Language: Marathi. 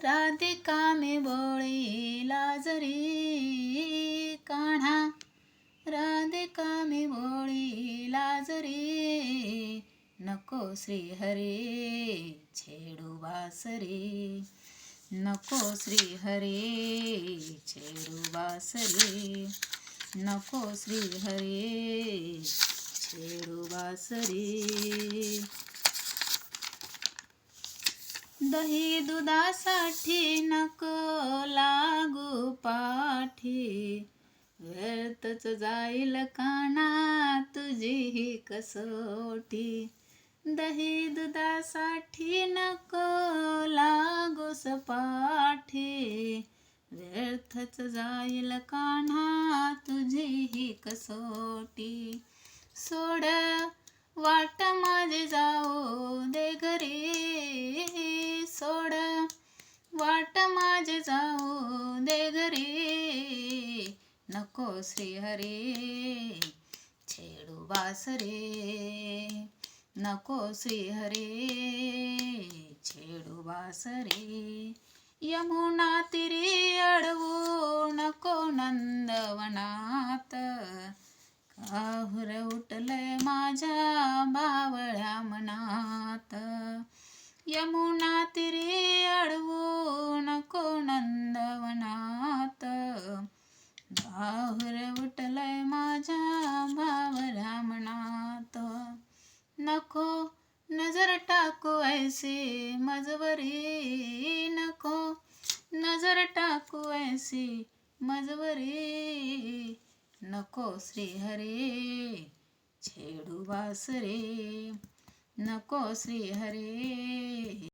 राधिका में बोली लाजरी कान्हा, राधिका में बोली लाजरी, नको श्रीहरे छेडू बासरी, नको श्रीहरे छेडू बासरी, नको श्रीहरे छेडू बासरी. दही दुधासाठी नको लागू पाठी, व्यर्थच जाईल काना तुझी ही कसोटी. दही दुधासाठी नको लागू सपाठी, व्यर्थच जाईल कान्हा तुझी ही कसोटी. सोड वाट माझे जाऊ दे घरी, सोड वाट माझे जाऊ दे घरी, नको श्रीहरे छेडू बासरे, नको श्रीहरे छेडू बासरे. यमुना तीरी अडवू नको नंदवनात, काहुर उठलंय माझ्या बावळ्या मनात. यमुना तीरी अडवू नको नंदवनात, काहुर उठलंय माझ्या बावळ्या मनात. नको नजर टाकू ऐसी मजवरी, नको नजर टाकू ऐसी मजवरी, नको श्रीहरे छेडू बासरे, नको श्रीहरे